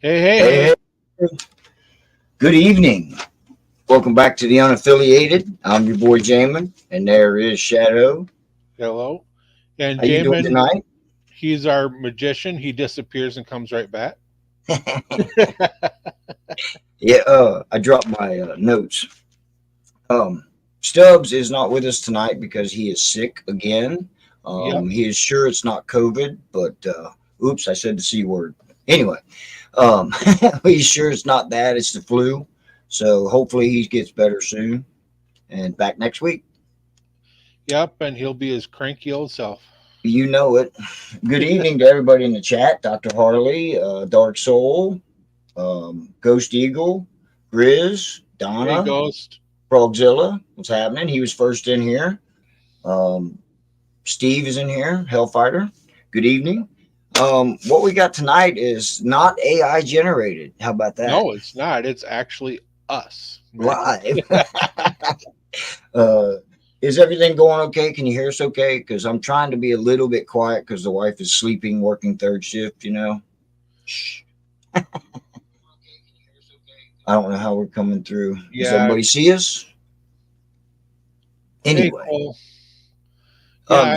Hey, hey, Hey, hey. hey, good evening. Welcome back to the Unaffiliated. I'm your boy Jamin, and there is Shadow. Hello. And How you doing Jamin, tonight? he's our magician. He disappears and comes right back. Yeah, I dropped my notes. Um, Stubbs is not with us tonight because he is sick again. Yep. He is sure it's not COVID, but oops, I said the C word. Anyway, he's sure it's not that; it's the flu. So hopefully he gets better soon and back next week. Yep. And he'll be his cranky old self. You know it. Good evening to everybody in the chat. Dr. Harley, Dark Soul, Ghost Eagle, Grizz, Hey, Donna, Ghost. Frogzilla. What's happening? He was first in here. Um, Steve is in here. Hellfighter. Good evening. What we got tonight is not AI generated. How about that? No, it's not. It's actually us. Man. Live. uh, is everything going okay? Can you hear us okay? Because I'm trying to be a little bit quiet because the wife is sleeping, working third shift, Shh. I don't know how we're coming through. Does Yeah. everybody see us? Hey, Anyway, Cole. Yeah.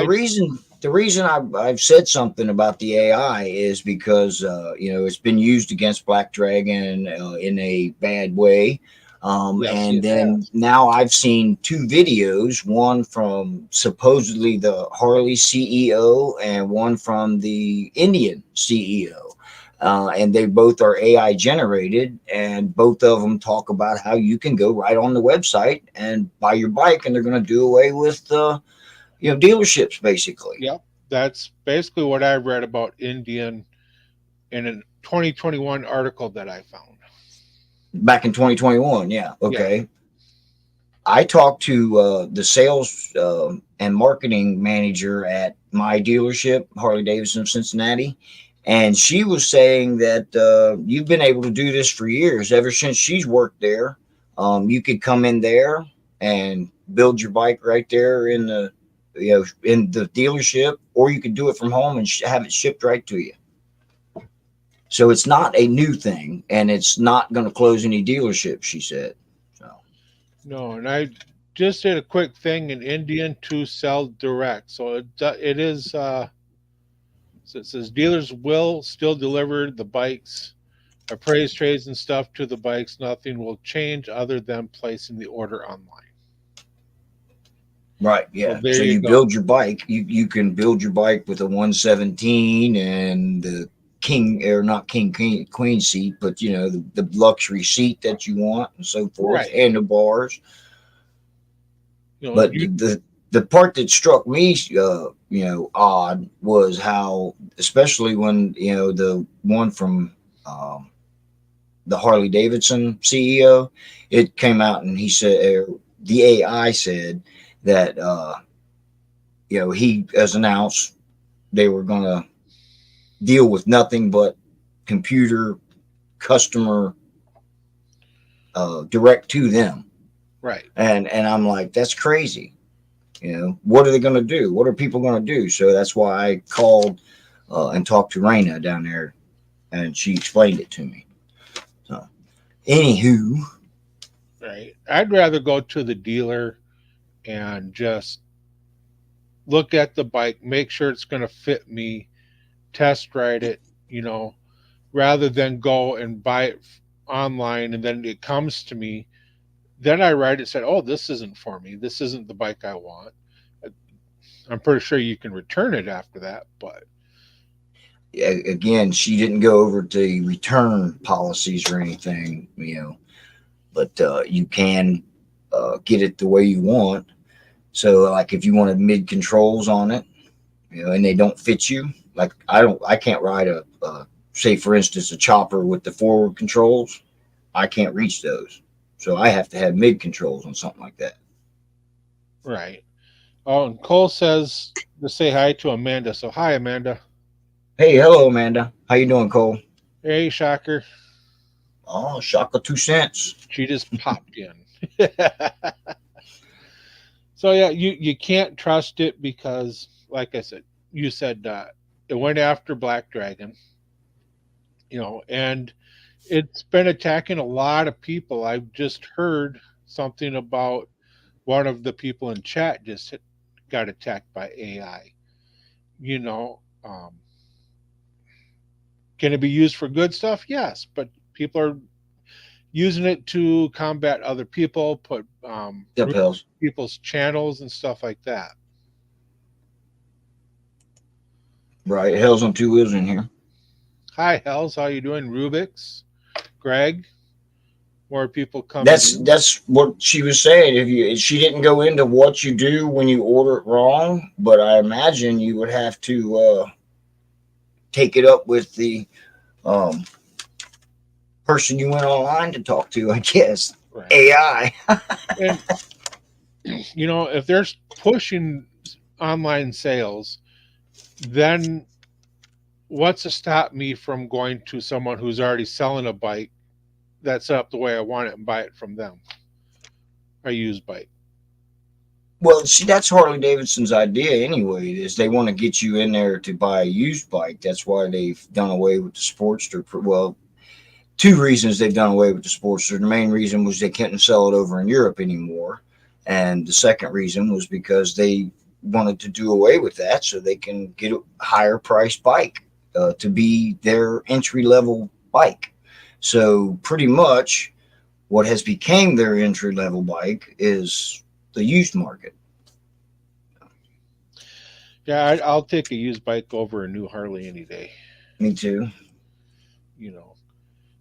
the reason I've said something about the AI is because it's been used against Black Dragon in a bad way. Yes, And it then has. now I've seen two videos, one from supposedly the Harley CEO and one from the Indian CEO. And they both are AI generated, and both of them talk about how you can go right on the website and buy your bike, and they're going to do away with dealerships basically. Yep. That's basically what I read about Indian in a 2021 article that I found. Back in 2021, yeah, Yeah. okay. I talked to the sales and marketing manager at my dealership, Harley Davidson of Cincinnati, and she was saying that you've been able to do this for years, ever since she's worked there. You could come in there and build your bike right there in the dealership, or you could do it from home and have it shipped right to you. So it's not a new thing, and it's not going to close any dealerships, she said. So No, and I just did a quick thing in Indian to sell direct. So it is. So it says dealers will still deliver the bikes, appraised trades and stuff to the bikes. Nothing will change other than placing the order online. right, So yeah. there So you you go. build your bike. You can build your bike with a 117 and the king, or not queen seat, but the luxury seat that you want and so forth, Right. handlebars. You know But you. the part that struck me, odd was how, especially when the one from um, the Harley Davidson CEO, it came out and he said, the AI said that he has announced they were going to deal with nothing but computer customer direct to them, Right. and I'm like, that's crazy. What are they going to do? What are people going to do? So that's why I called and talked to Raina down there, and she explained it to me. So, anywho, Right. I'd rather go to the dealer and just look at the bike, make sure it's going to fit me, test ride it. You know, rather than go and buy it online and then it comes to me. Then I ride it, said, "Oh, this isn't for me. This isn't the bike I want." I'm pretty sure you can return it after that, but again, she didn't go over the return policies or anything, but you can get it the way you want. So, like, if you wanted mid controls on it, and they don't fit you, like I can't ride say for instance, a chopper with the forward controls. I can't reach those, so I have to have mid controls on something like that. right. Oh, and Cole says to say hi to Amanda. So hi, Amanda. Hey, hello, Amanda. How you doing, Cole? Hey, Shocker. Oh, shaka 2 cents. She just popped in. So yeah, you can't trust it because, like I said, you said it went after Black Dragon. And it's been attacking a lot of people. I've just heard something about one of the people in chat just got attacked by AI. You know, um, can it be used for good stuff? Yes, but people are using it to combat other people, put Yep, Hells. people's channels and stuff like that. Right. Hell's on two wheels in here. Hi, Hells, how you doing? Rubik's, Greg, more people coming That's in. that's what she was saying. If you she didn't go into what you do when you order it wrong, but I imagine you would have to take it up with the um, person you went online to talk to. I guess Right. AI. And if they're pushing online sales, then what's to stop me from going to someone who's already selling a bike that's set up the way I want it and buy it from them? A used bike. Well, see, that's Harley Davidson's idea anyway. Is they want to get you in there to buy a used bike. That's why they've done away with the Sportster. Well, two reasons they've done away with the Sportster. The main reason was they couldn't sell it over in Europe anymore, and the second reason was because they wanted to do away with that so they can get a higher priced bike to be their entry level bike. So pretty much, what has become their entry level bike is the used market. Yeah, I'll take a used bike over a new Harley any day. Me too. You know,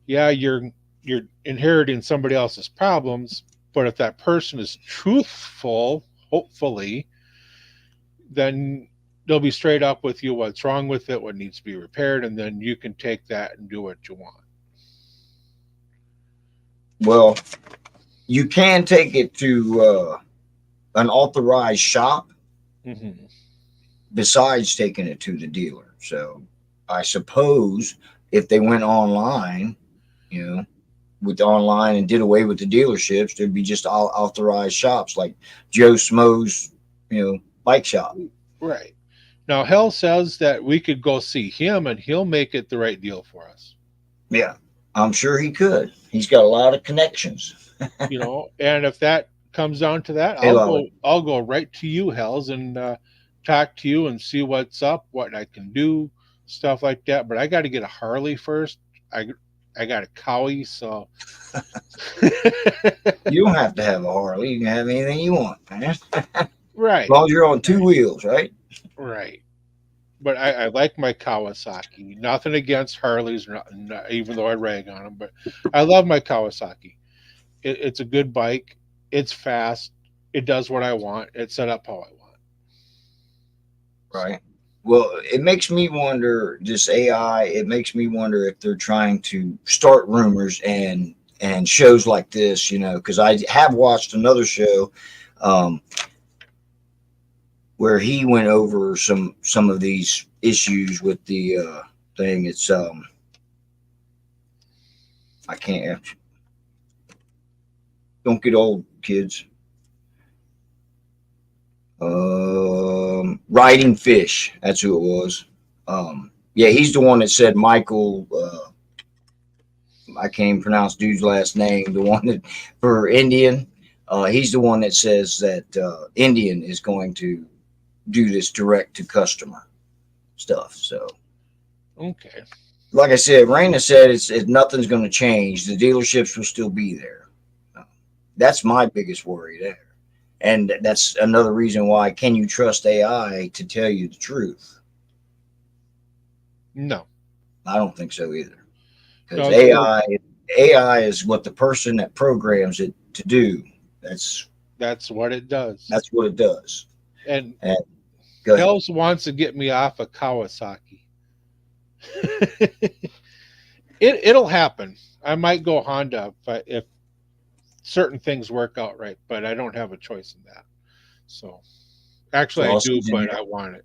yeah, you're inheriting somebody else's problems, but if that person is truthful, hopefully, then they'll be straight up with you what's wrong with it, what needs to be repaired, and then you can take that and do what you want. Well, you can take it to an authorized shop Hmm. besides taking it to the dealer. So I suppose if they went online, you know, with online and did away with the dealerships, there'd be just all authorized shops like Joe Schmo's, bike shop. Right. Now, Hell says that we could go see him and he'll make it the right deal for us. Yeah, I'm sure he could. He's got a lot of connections. And if that comes down to that, Hey, I'll Lolly. go I'll go right to you, Hells, and talk to you and see what's up, what I can do, stuff like that. But I got to get a Harley first. I got a Cowie, so You don't have to have a Harley. You can have anything you want, man. As right, long as you're on two right, wheels, right? right. But I like my Kawasaki. Nothing against Harleys, even though I rag on them. But I love my Kawasaki. It's a good bike. It's fast. It does what I want. It's set up how I want. So Right. Well, it makes me wonder. This AI. It makes me wonder if they're trying to start rumors and shows like this. Because I have watched another show um, where he went over some of these issues with the thing. It's I can't. Don't get old, kids. Riding Fish. That's who it was. Yeah, he's the one that said Michael. I can't even pronounce dude's last name. The one that for Indian. He's the one that says that Indian is going to do this direct to customer stuff. So, okay. like I said, Raina said nothing's going to change. The dealerships will still be there. That's my biggest worry there. And that's another reason why can you trust AI to tell you the truth? No. I don't think so either. Because No, it's good. AI is what the person that programs it to do. That's That's what it does. that's what it does. And And go ahead. Hells wants to get me off of Kawasaki. It'll happen. I might go Honda if certain things work out right, but I don't have a choice in that. So actually, I do, Flossie's in but here. I want it.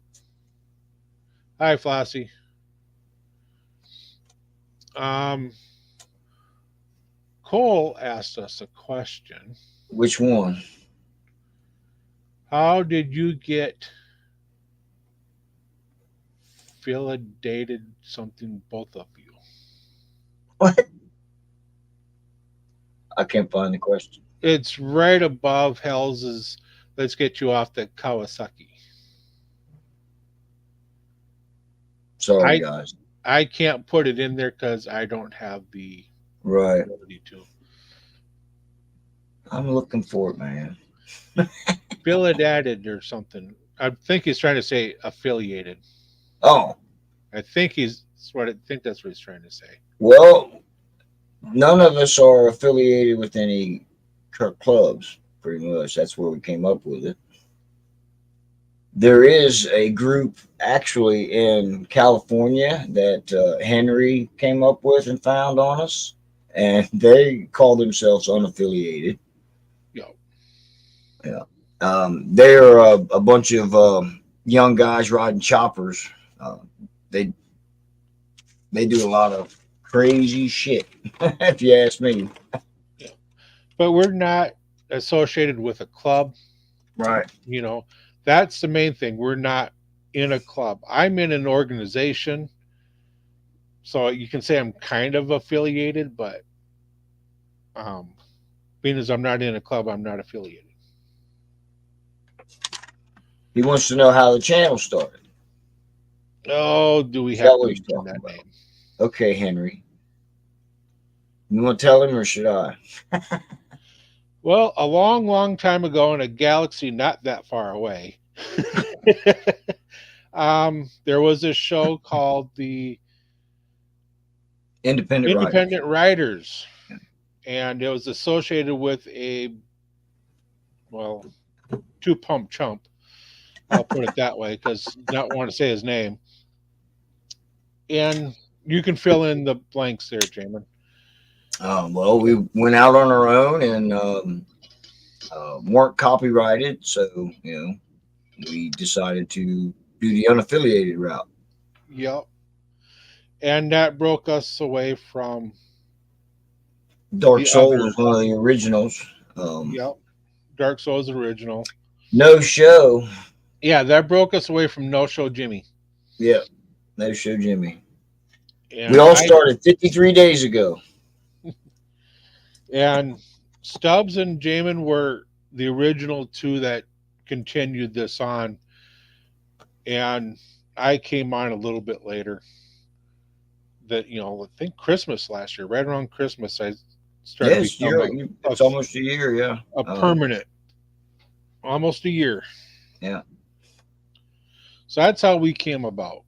Hi, Flossie. Um, Cole asked us a question. Which one? How did you get validated something, both of you? What? I can't find the question. It's right above Hell's. Let's get you off the Kawasaki. Sorry, I guys. I can't put it in there because I don't have the Right. ability to. I'm looking for it, man. Affiliated or something. I think he's trying to say affiliated. Oh, I think he's what I think that's what he's trying to say. well, none of us are affiliated with any clubs, pretty much. That's where we came up with it. There is a group actually in California that Henry came up with and found on us, and they call themselves unaffiliated. Yo, Yeah. They're a bunch of young guys riding choppers. Uh, they they do a lot of crazy shit, if you ask me. yeah. But we're not associated with a club. Right. You know, that's the main thing. We're not in a club. I'm in an organization, so you can say I'm kind of affiliated, but um, being as I'm not in a club, I'm not affiliated. He wants to know how the channel started. Oh, do we Is that have to what he's mention talking that about? name? Okay, Henry. You want to tell him or should I? Well, a long, long time ago in a galaxy not that far away, there was a show called the Independent writers. Independent Writers, and it was associated with a, well, two pump chump. I'll put it that way because not want to say his name. And you can fill in the blanks there, Jamin. Well, we went out on our own and weren't copyrighted, so we decided to do the unaffiliated route. Yep. And that broke us away from Dark the Souls other. was one of the originals. Um, Yep. Dark Souls original. no show. Yeah, that broke us away from No Show Jimmy. Yeah, no show, Jimmy. We And all started 53 days ago. and Stubbs and Jamin were the original two that continued this on. And I came on a little bit later. That I think Christmas last year, right around Christmas, I started to Yes, become it's almost a year. Yeah. a permanent, almost a year. Yeah. So that's how we came about.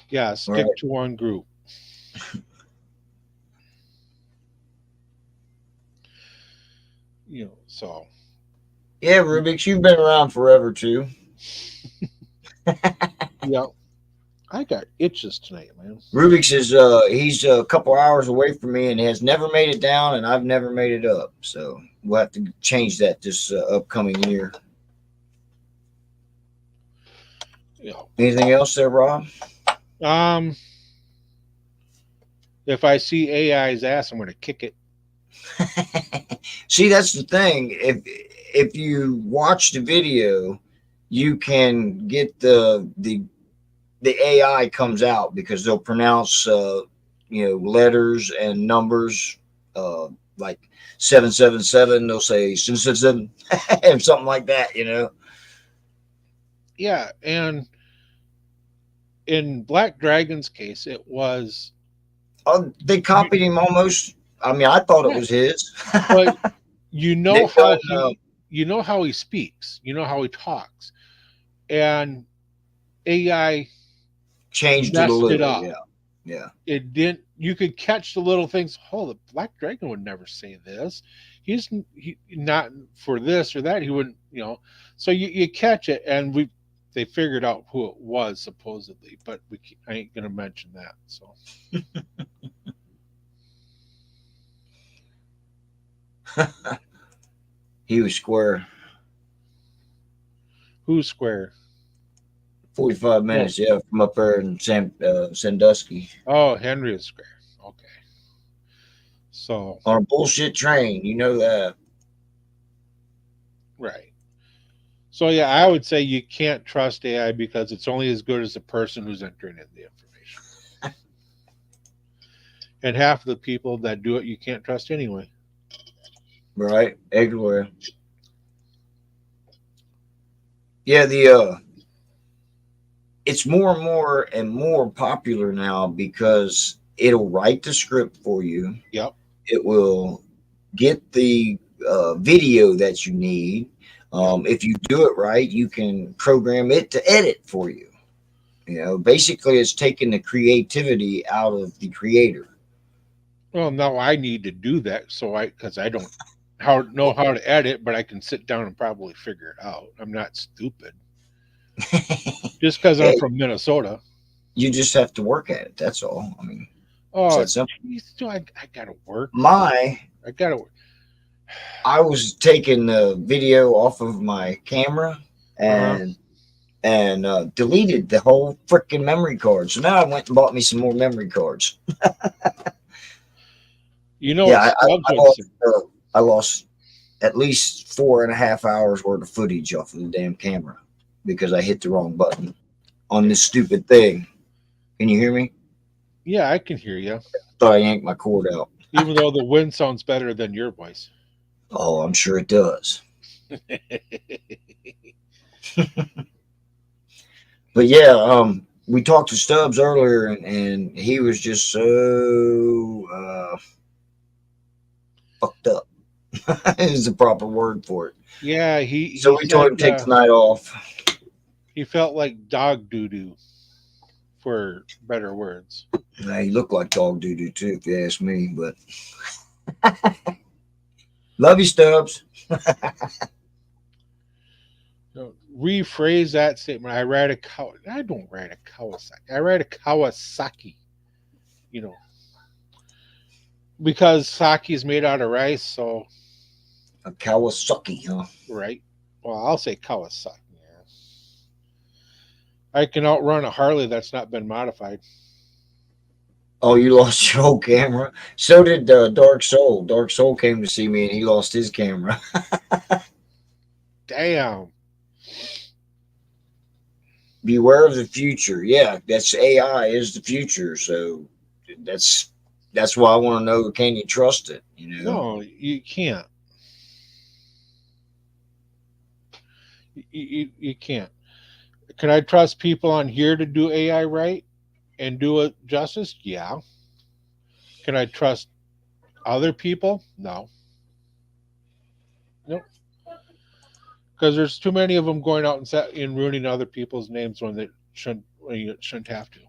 Yeah, stick Right. to one group. So Yeah, Rubik's, you've been around forever too. yeah, I got itches tonight, man. Rubik's is he's a couple hours away from me and has never made it down, and I've never made it up. So we'll have to change that this upcoming year. Yeah. Anything else there, Rob? If I see AI's ass, I'm going to kick it. See, that's the thing. If you watch the video, you can get the AI comes out because they'll pronounce letters and numbers like 777. They'll say 777 and something like that. Yeah, and in Black Dragon's case, it was They copied him almost. I mean, I thought it yeah, was his. but you know They've how done he speaks, you know how he talks, and AI changed it a messed it little. up. Yeah, yeah. It didn't. You could catch the little things. Oh, the Black Dragon would never say this. He not for this or that. He wouldn't. So you catch it, and they figured out who it was supposedly, but I ain't gonna mention that. So He was square. who's square? 45 minutes, yeah, from up there in Sandusky. Oh, Henry is square. Okay. So On a bullshit train, you know that. right. So yeah, I would say you can't trust AI because it's only as good as the person who's entering in the information. And half of the people that do it, you can't trust anyway. Right. Everywhere. Yeah, the it's more and more popular now because it'll write the script for you. Yep. It will get the video that you need. Yep. If you do it right, you can program it to edit for you. You know, basically, it's taking the creativity out of the creator. Well, now I need to do that because I don't know how to edit, but I can sit down and probably figure it out. I'm not stupid. Just because Yeah, I'm from Minnesota. you just have to work at it. That's all. I mean, it's Oh, that simple. geez, I gotta work. My, I gotta work. I was taking the video off of my camera Uh huh. and deleted the whole freaking memory card. So now I went and bought me some more memory cards. You know Yeah, what Stubbs I would say? I lost at least 4.5 hours worth of footage off of the damn camera because I hit the wrong button on this stupid thing. Can you hear me? Yeah, I can hear you. Thought I yanked my cord out. Even though the wind sounds better than your voice. Oh, I'm sure it does. But yeah, we talked to Stubbs earlier, and he was just so fucked up. Is the proper word for it. Yeah, So he we told him said to take the night off. he felt like dog doo doo, for better words. He looked like dog doo doo too, if you ask me. But love you, Stubbs. Rephrase that statement. I don't ride a Kawasaki. I ride a Kawasaki. You know, because sake is made out of rice. So A Kawasaki, huh? right. Well, I'll say Kawasaki. Yeah. I can outrun a Harley that's not been modified. Oh, you lost your whole camera. So did Dark Soul. Dark Soul came to see me, and he lost his camera. Damn. Beware of the future. Yeah, that's AI is the future. So that's why I want to know, can you trust it? You know. No, you can't. You can't. Can I trust people on here to do AI right and do it justice? Yeah. Can I trust other people? No. Nope. Because there's too many of them going out and ruining other people's names when you shouldn't have to.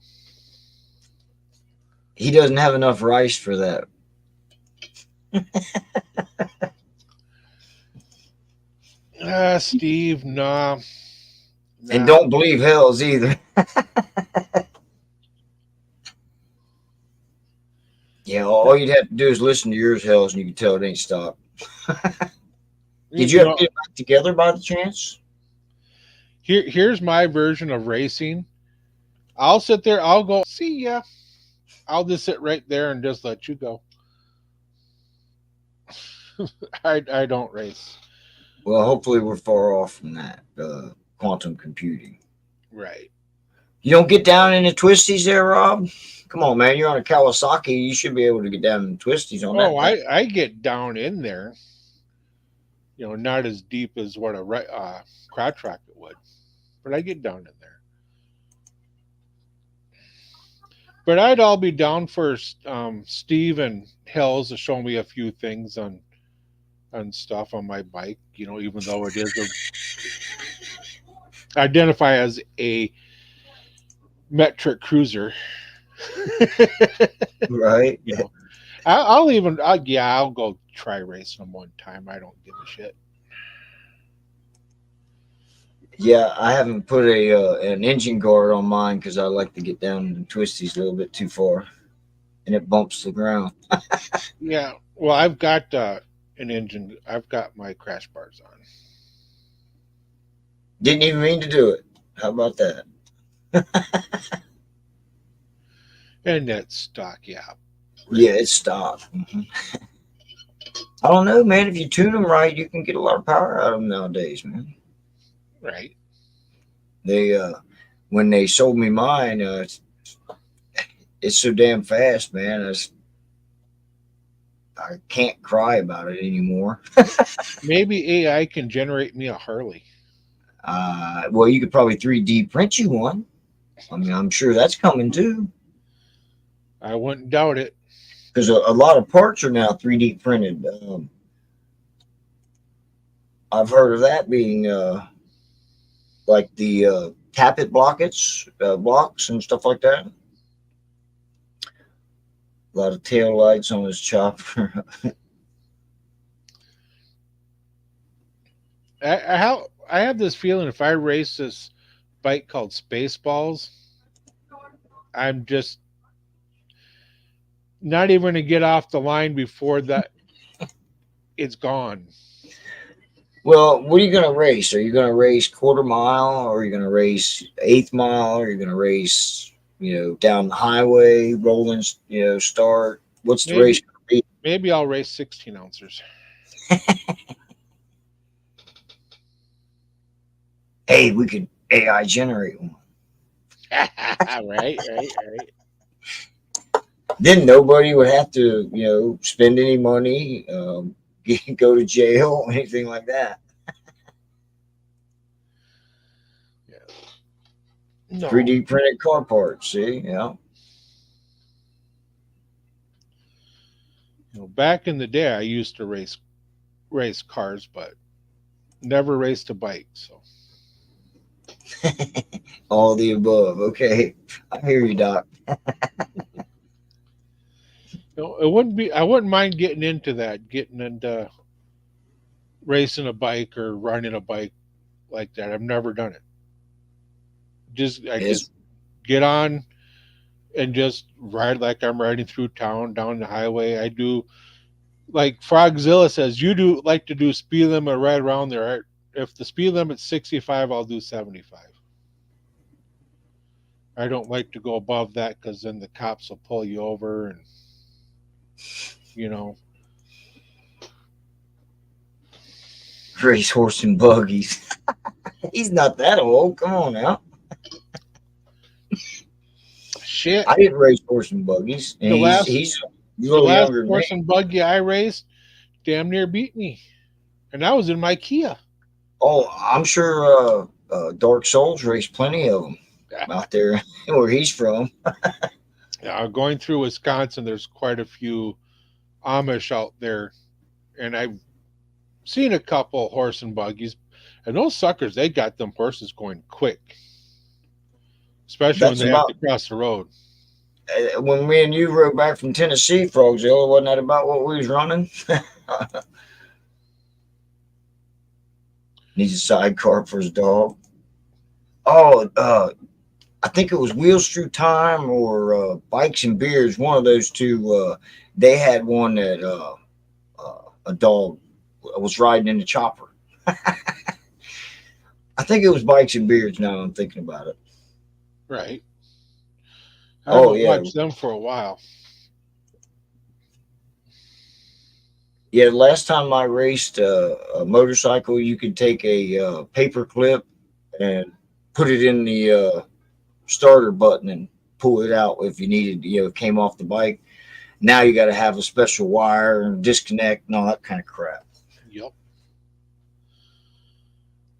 He doesn't have enough rice for that. Steve, nah. And don't believe Hells either. Yeah, all you'd have to do is listen to yours, Hells, and you can tell it ain't stopped. Did you ever get it back together by the chance? Here's my version of racing. I'll sit there. I'll go. See ya. I'll just sit right there and just let you go. I don't race. Well, hopefully we're far off from that quantum computing. Right. You don't get down in the twisties there, Rob? Come on, man. You're on a Kawasaki. You should be able to get down in the twisties on that. Oh, I get down in there. You know, not as deep as what a crotch rocket would, but I get down in there. But I'd all be down for Steve and Hells to show me a few things on stuff on my bike. You know, even though it is identify as a metric cruiser. Right. You know, I'll go try racing them one time. I don't give a shit. Yeah, I haven't put an engine guard on mine because I like to get down in the twisties a little bit too far, and it bumps the ground. Yeah, well, I've got an engine. I've got my crash bars on. Didn't even mean to do it. How about that? And that's stock, yeah. Yeah, it's stopped. I don't know, man. If you tune them right, you can get a lot of power out of them nowadays, man. Right. They when they sold me mine, it's so damn fast, man. I can't cry about it anymore. Maybe AI can generate me a Harley. Well, you could probably 3D print you one. I mean, I'm sure that's coming too, I wouldn't doubt it. because a lot of parts are now 3D printed. I've heard of that being like the tappet blocks and stuff like that. A lot of tail lights on his chopper. I have this feeling if I race this bike called Spaceballs, I'm just not even going to get off the line before that it's gone. Well, what are you going to race? Are you going to race quarter mile, or are you going to race eighth mile, or are you going to race, down the highway, rolling, start? What's the race Maybe going to be? maybe I'll race 16 ounces. Hey, we could AI generate one. Right. Then nobody would have to, spend any money, go to jail, anything like that. Yeah. No. 3D printed car parts. See, yeah. Back in the day, I used to race cars, but never raced a bike. So All the above. Okay, I hear you, Doc. it wouldn't be. I wouldn't mind getting into racing a bike or running a bike like that. I've never done it. I Yes, just get on and just ride like I'm riding through town down the highway. I do like Frogzilla says. You do like to do speed limit right around there. If the speed limit's 65, I'll do 75. I don't like to go above that because then the cops will pull you over and you know race horse and buggies. He's not that old. Come on now. shit. I didn't race horse and buggies, and The last he's a the little last younger than me. horse and buggy I raced damn near beat me, and I was in my Kia. Oh, I'm sure Dark Souls raced plenty of them out there where he's from. Going through Wisconsin, there's quite a few Amish out there, and I've seen a couple horse and buggies, and those suckers they got them horses going quick, especially when That's they have to about cross the road. when me and you rode back from Tennessee, Frogzilla. Wasn't that about what we was running? Needs a sidecar for his dog. Oh, I think it was Wheels Through Time or Bikes and Beers. One of those two. They had one that a dog was riding in the chopper. I think it was Bikes and Beards. Now I'm thinking about it. Right. I Oh haven't yeah, watched them for a while. yeah. The last time I raced a motorcycle, you could take a paper clip and put it in the starter button and pull it out if you needed. It came off the bike. Now you got to have a special wire and disconnect and all that kind of crap. Yep.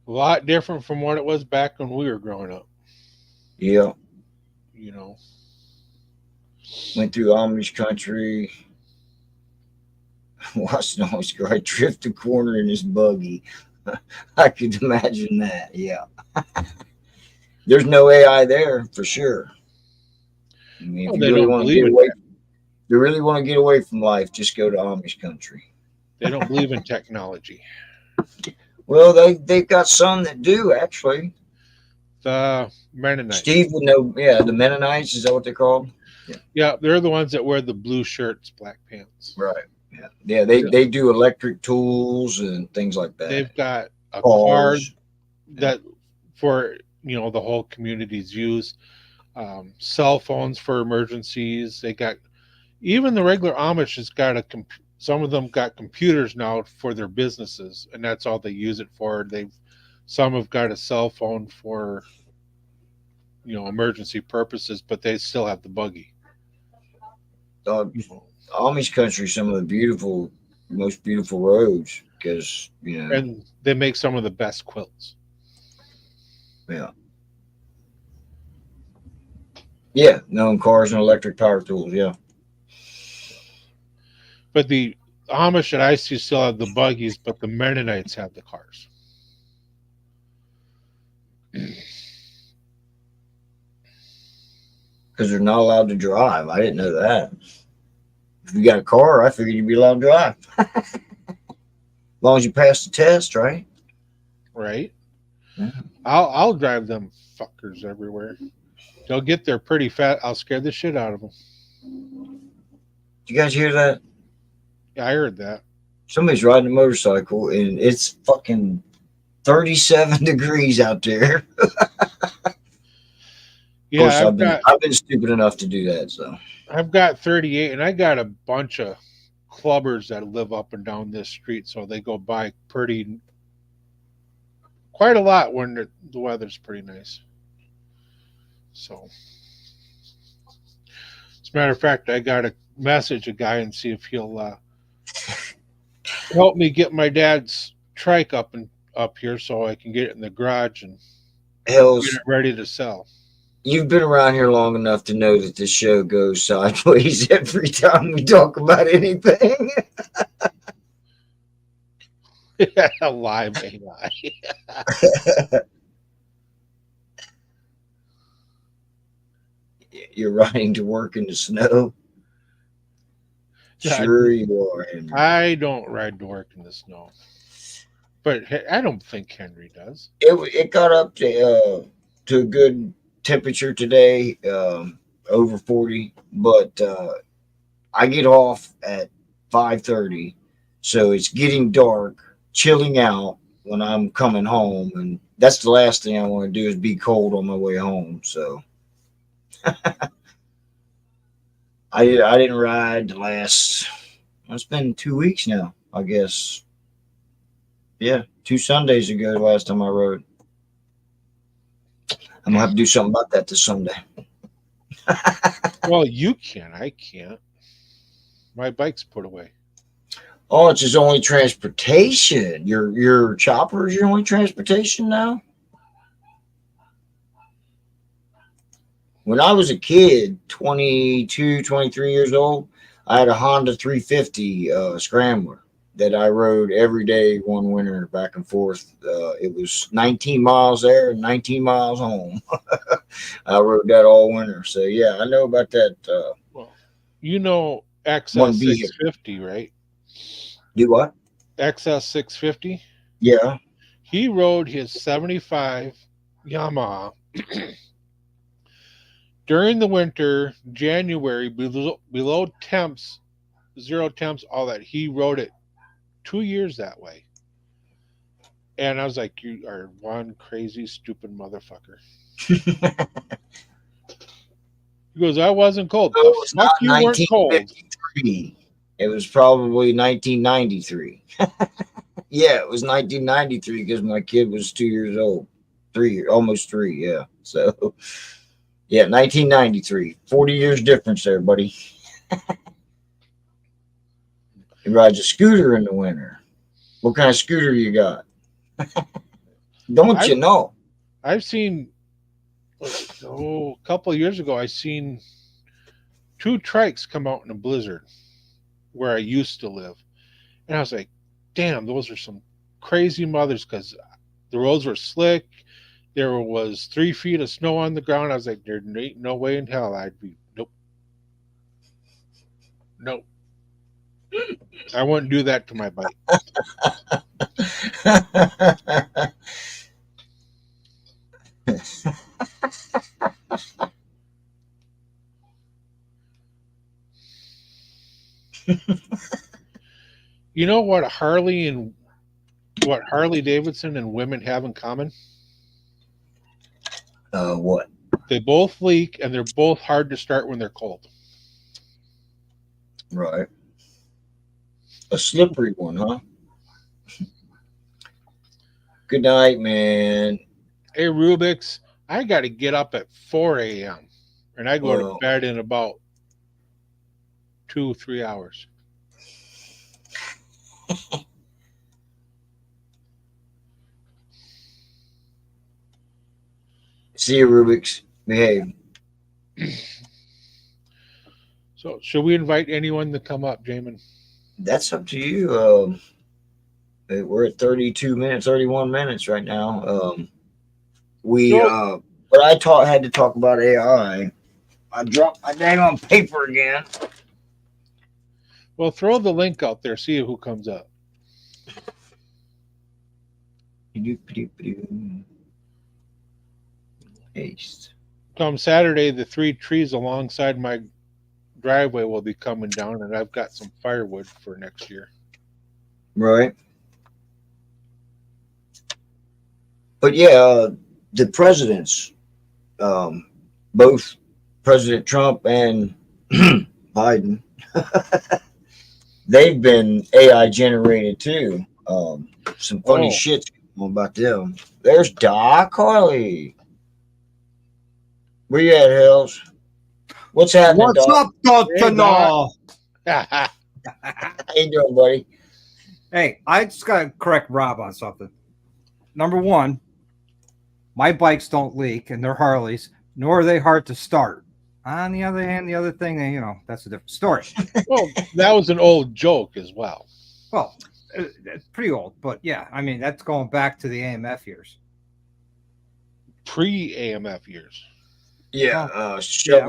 A lot different from what it was back when we were growing up. Yeah, You know. went through Amish country. Watched an Amish guy drift a corner in his buggy. I could imagine that. Yeah. There's no AI there for sure. I mean, if Well, you they really don't want to believe get in away, if you really want to get away from life, just go to Amish country. they don't believe in technology. Well, they've got some that do actually. The Mennonites. Steve would know. Yeah, the Mennonites, is that what they're called? Yeah, Yeah, they're the ones that wear the blue shirts, black pants. right. Yeah, yeah. They do electric tools and things like that. They've got a card Cars. that for the whole community's use. Cell phones for emergencies. They got even the regular Amish has got some of them got computers now for their businesses, and that's all they use it for. They've Some have got a cell phone for, emergency purposes, but they still have the buggy. uh, You know, Amish country, some of the most beautiful roads, because and they make some of the best quilts. yeah, yeah, no cars and electric power tools, yeah. But the Amish that I see still have the buggies, but the Mennonites have the cars. Because they're not allowed to drive. I didn't know that. If you got a car, I figured you'd be allowed to drive. As long as you pass the test, right? Right? Yeah. I'll drive them fuckers everywhere. They'll get there pretty fast. I'll scare the shit out of them. Did you guys hear that? Yeah, I heard that. Somebody's riding a motorcycle and it's fucking 37 degrees out there. Of Yeah, course, I've been stupid enough to do that. So I've got 38, and I got a bunch of clubbers that live up and down this street, so they go by quite a lot when the weather's pretty nice. So, as a matter of fact, I got to message a guy and see if he'll help me get my dad's trike up here so I can get it in the garage and get Hells, it ready to sell. you've been around here long enough to know that this show goes sideways every time we talk about anything. Lie, may lie. You're riding to work in the snow. Yeah, Sure you are, Henry. I don't ride to work in the snow, but I don't think Henry does. It got up to a good temperature today, over 40, but I get off at 5:30, so it's getting dark, chilling out when I'm coming home, and that's the last thing I want to do is be cold on my way home. So I didn't ride the last. It's been 2 weeks now, I guess. Yeah, 2 Sundays ago, the last time I rode. I'm gonna have to do something about that this Sunday. Well, you can. I can't. My bike's put away. Oh, it's his only transportation. Your chopper is your only transportation now? When I was a kid, 22, 23 years old, I had a Honda 350 Scrambler that I rode every day one winter back and forth. It was 19 miles there and 19 miles home. I rode that all winter. So, yeah, I know about that Well, you know one XS vehicle. 650, right? Do what? XS 650. Yeah. He rode his 75 Yamaha during the winter, January, below temps, zero temps, all that. He rode it 2 years that way. And I was like, you are one crazy, stupid motherfucker. He goes, I wasn't cold. No, The it was fuck not you weren't cold. 1953. It was probably 1993. Yeah, it was 1993 because my kid was 2 years old, almost three. Yeah, so yeah, 1993. 40 years difference there, buddy. He rides a scooter in the winter. What kind of scooter you got? Don't I've you know? I've seen a couple of years ago I seen two trikes come out in a blizzard where I used to live. And I was like, damn, those are some crazy mothers because the roads were slick. There was 3 feet of snow on the ground. I was like, there ain't no way in hell I'd be. Nope. Nope. I wouldn't do that to my bike. You know what Harley Davidson and women have in common? What? They both leak and they're both hard to start when they're cold. Right. A slippery one, huh? Good night, man. Hey, Rubik's, I got to get up at 4 a.m. and I go to Well, bed in about 2, 3 hours. see you, Rubik's. Behave. So, should we invite anyone to come up, Jamin? That's up to you. We're at 32 minutes, 31 minutes right now. We So, but had to talk about AI. I dropped my dang on paper again. well, throw the link out there, see who comes up. Paste. Come Saturday, the 3 trees alongside my driveway will be coming down, and I've got some firewood for next year. Right. But yeah, the presidents, both President Trump and Biden, they've been AI generated too. Some funny Oh, shit's going on about them. There's Doc Harley. Where you at, Hells? What's happening, What's Doc? up, Dr. Hey, Doc. No? How you doing, buddy? Hey, I just got to correct Rob on something. Number one, my bikes don't leak, and they're Harleys, nor are they hard to start. On the other hand, the other thing, that's a different story. well, that was an old joke as well. Well, it's pretty old, but yeah, I mean, that's going back to the AMF years. Pre-AMF years. Yeah, Yeah,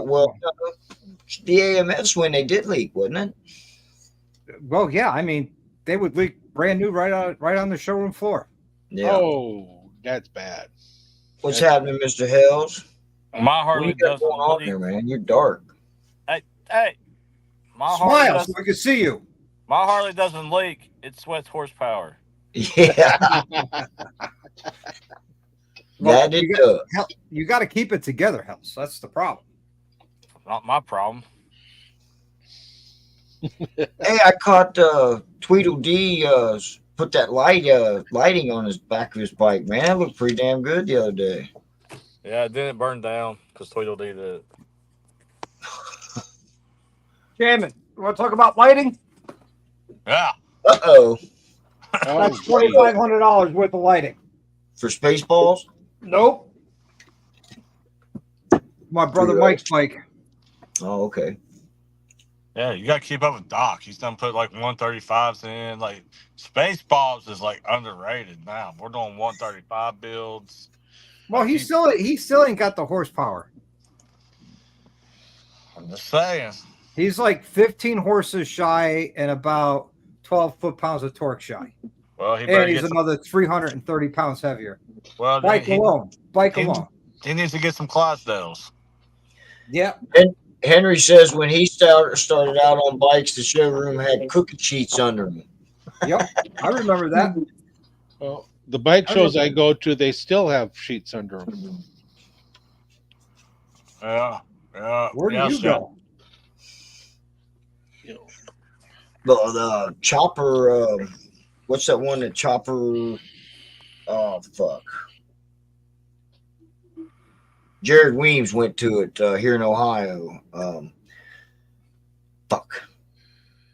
the AMS when they did leak, wasn't it? well, yeah, I mean, they would leak brand new right on the showroom floor. Yeah. Oh, that's bad. What's happening, Mr. Hells? My What Harley you got doesn't going on leak. there, man? You're dark. Hey, my Harley Smile so doesn't. we can see you. My Harley doesn't leak. It sweats horsepower. Yeah, Well, that it does. you got to keep it together, Hells. That's the problem. Not my problem. Hey, I caught Tweedledee put that lighting on his back of his bike, man. That looked pretty damn good the other day. Yeah, it didn't burn down because Tweedledee did it. Damn it. You want to talk about lighting? Yeah. Uh-oh. Oh, That's geez. $2,500 worth of lighting. For Spaceballs? Nope. My brother Pretty Mike's bike. Oh, okay. Yeah, you got to keep up with Doc. He's done put like 135s in. Like, Spaceballs is like underrated now. We're doing 135 builds. Well, he still ain't got the horsepower. I'm just saying. He's like 15 horses shy and about 12 foot-pounds of torque shy. Well, he better And he's get another 330 pounds heavier. well, Bike alone. Bike he- alone. he needs to get some Clydesdales. Yeah. Henry says when he started out on bikes, the showroom had cookie sheets under them. Yep. I remember that. Well, the bike shows I go to, they still have sheets under them. Yeah. Where do yeah, you so- go? You know, The Chopper, what's that one that Chopper? Oh fuck! Jared Weems went to it here in Ohio. Fuck!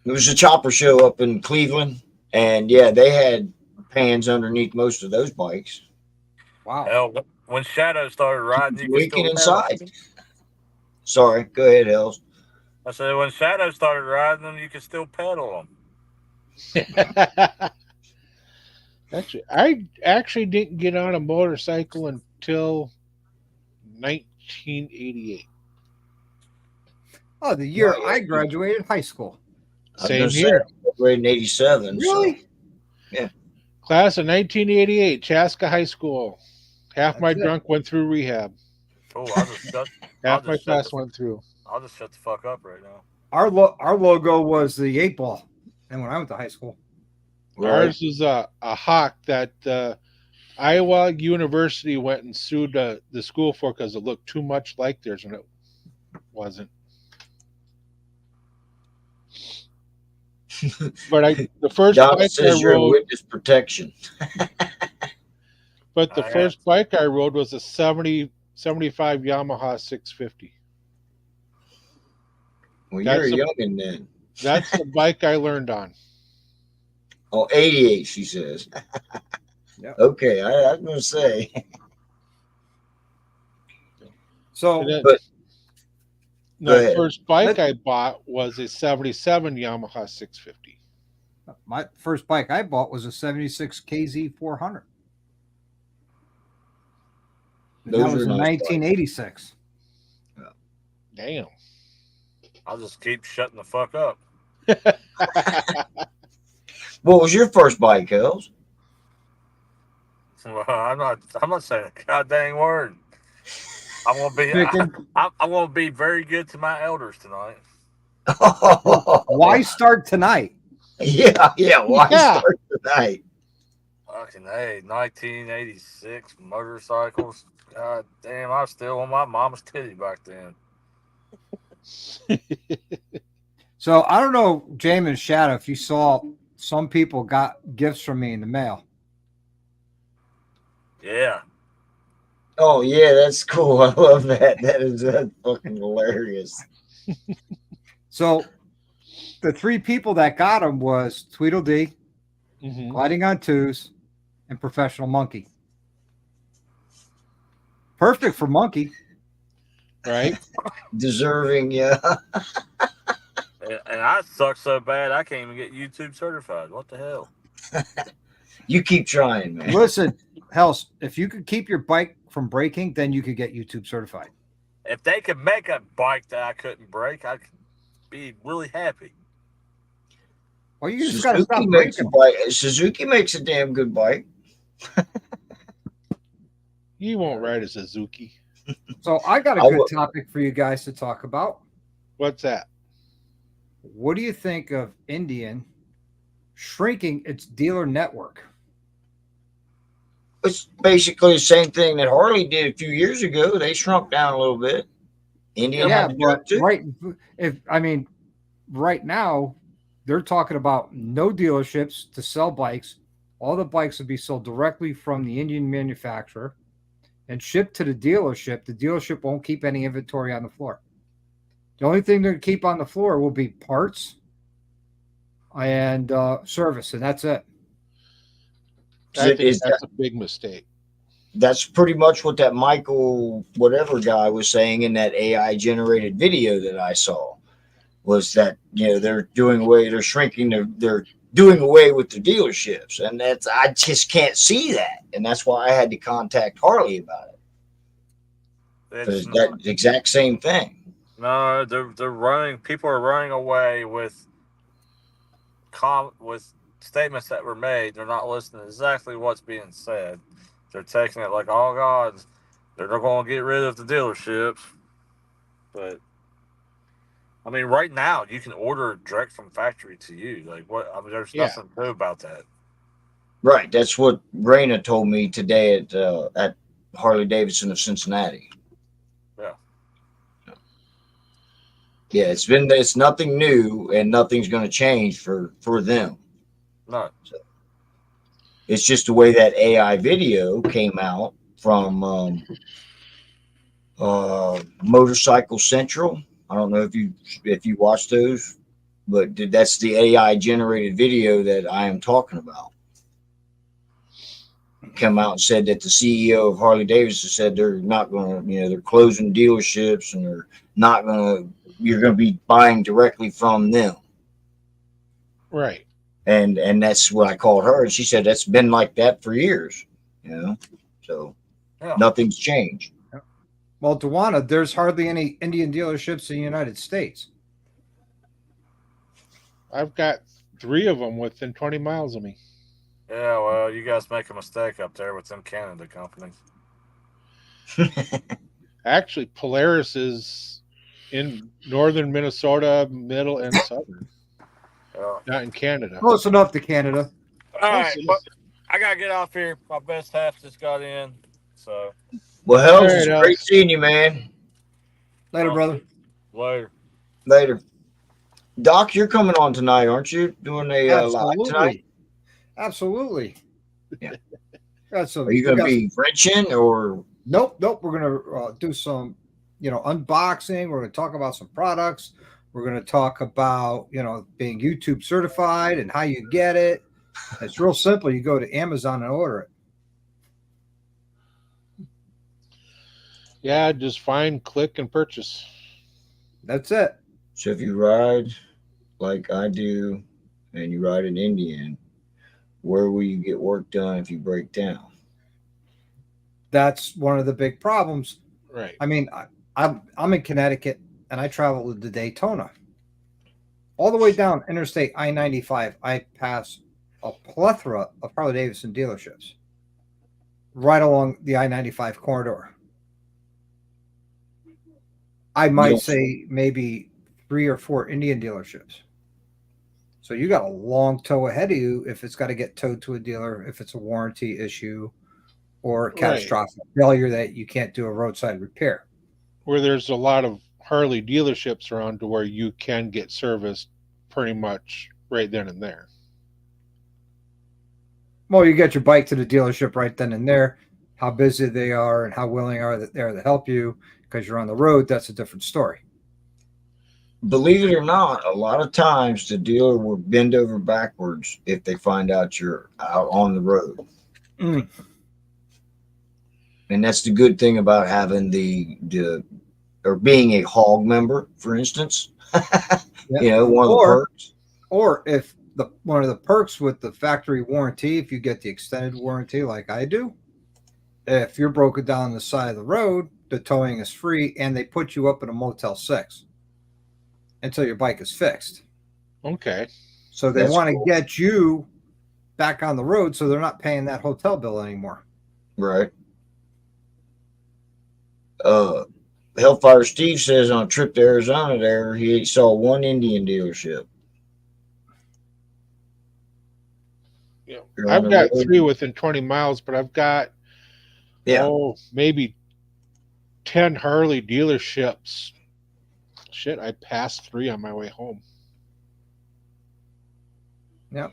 It was a Chopper show up in Cleveland, and yeah, they had pans underneath most of those bikes. Wow. Hell, when Shadow started riding, you could Leaking still inside. Sorry, go ahead, Els. I said when Shadow started riding them, you could still pedal them. I actually didn't get on a motorcycle until 1988. Oh, the year Yeah. I graduated high school. I was Same gonna say, here. I graduated in '87. Really? Class of 1988, Chaska High School. Half my That's it. drunk went through rehab. Oh, I'll just shut. Half I'll my just shut class the- went through. I'll just shut the fuck up right now. Our logo was the 8-ball. And when I went to high school. Ours is a hawk that Iowa University went and sued the school for because it looked too much like theirs when it wasn't. But the first Doc bike says I you're in rode, witness protection. But the I first bike I rode was a 75 Yamaha 650. Well, That's you're a- a youngin' then. That's the bike I learned on. Oh, 88, she says. Yep. Okay, I was gonna say. So And then But go my ahead. first bike I bought was a 77 Yamaha 650. my first bike I bought was a 76 KZ 400. And Those that was are in nice bikes. 1986. Damn. I'll just keep shutting the fuck up. What was your first bike, Els? Well, I'm not saying a goddamn word. I'm gonna be. Chicken. I'm gonna be very good to my elders tonight. Why start tonight? Yeah. Why Yeah. start tonight? Fucking hey, 1986 motorcycles. God damn, I was still on my mama's titty back then. So I don't know, Jamin Shadow, if you saw some people got gifts from me in the mail. Yeah. Oh yeah, that's cool. I love that. That's fucking hilarious. So the three people that got them was Tweedledee, Mhm. Gliding on Twos, and Professional Monkey. Perfect for Monkey. Right? Deserving, yeah. And I suck so bad I can't even get YouTube certified. What the hell? You keep trying, man. Listen, Hells, if you could keep your bike from breaking, then you could get YouTube certified. If they could make a bike that I couldn't break, I'd be really happy. Well, you just got to stop Suzuki makes a breaking. bike. Suzuki makes a damn good bike. You won't ride a Suzuki. So I got a I good will- topic for you guys to talk about. What's that? What do you think of Indian shrinking its dealer network? It's basically the same thing that Harley did a few years ago. They shrunk down a little bit. Indian Yeah, had to do it but too. right now they're talking about no dealerships to sell bikes. All the bikes would be sold directly from the Indian manufacturer and shipped to the dealership. The dealership won't keep any inventory on the floor. The only thing they're going to keep on the floor will be parts and service, and that's it. I think Is that's a big mistake. that's pretty much what that Michael whatever guy was saying in that AI generated video that I saw, was that they're shrinking, they're doing away with the dealerships, and I just can't see that, and that's why I had to contact Harley about it. It's Because that exact same thing. no, they're running. People are running away with statements that were made. They're not listening to exactly what's being said. They're taking it like, oh God, they're not going to get rid of the dealerships. But I mean, right now you can order direct from factory to you. Like what? I mean, there's Yeah. nothing new about that. Right. That's what Raina told me today at Harley Davidson of Cincinnati. Yeah. Yeah, it's nothing new, and nothing's going to change for them. No. It's just the way that AI video came out from Motorcycle Central. I don't know if you watched those, but that's the AI generated video that I am talking about. Come out and said that the CEO of Harley Davidson said they're not going to, they're closing dealerships, and they're not going to. You're going to be buying directly from them. Right. And that's what I called her, and she said that's been like that for years, so Yeah. nothing's changed. Well, Dewana, there's hardly any Indian dealerships in the United States. I've got 3 of them within 20 miles of me. Yeah, well, you guys make a mistake up there with them Canada companies. Actually, Polaris is in northern Minnesota, middle and southern, Yeah. not in Canada. Close enough to Canada. All right, Close but enough. I gotta get off here. My best half just got in, so Well, hell, All it's right, great Alex. seeing you, man. Later, brother. Later. Later. Doc, you're coming on tonight, aren't you? Doing a live tonight? Absolutely. Are you going to be wrenching or? Nope. We're gonna do some, unboxing. We're gonna talk about some products. We're gonna talk about, being YouTube certified and how you get it. It's real simple. You go to Amazon and order it. Yeah, just find, click, and purchase. That's it. So if you ride like I do and you ride an Indian, where will you get work done if you break down? That's one of the big problems. Right. I mean, I'm in Connecticut and I travel to Daytona. All the way down Interstate I-95, I pass a plethora of Harley-Davidson dealerships right along the I-95 corridor. I might say maybe 3 or 4 Indian dealerships. So you got a long tow ahead of you if it's got to get towed to a dealer, if it's a warranty issue or a catastrophic failure that you can't do a roadside repair. Where there's a lot of Harley dealerships around to where you can get serviced pretty much right then and there. Well, you get your bike to the dealership right then and there. How busy they are and how willing they are to help you because you're on the road, that's a different story. Believe it or not, a lot of times the dealer will bend over backwards if they find out you're out on the road. Mm. And that's the good thing about having or being a hog member, for instance. Yeah. One of the perks. Or if one of the perks with the factory warranty, if you get the extended warranty like I do, if you're broken down on the side of the road, the towing is free and they put you up in a Motel 6 until your bike is fixed. Okay. So they want to get you back on the road so they're not paying that hotel bill anymore. Right. Hellfire Steve says on a trip to Arizona there, he saw one Indian dealership. Yeah. I've got 3 within 20 miles, but I've got maybe 10 Harley dealerships. Shit, I passed 3 on my way home. Yeah.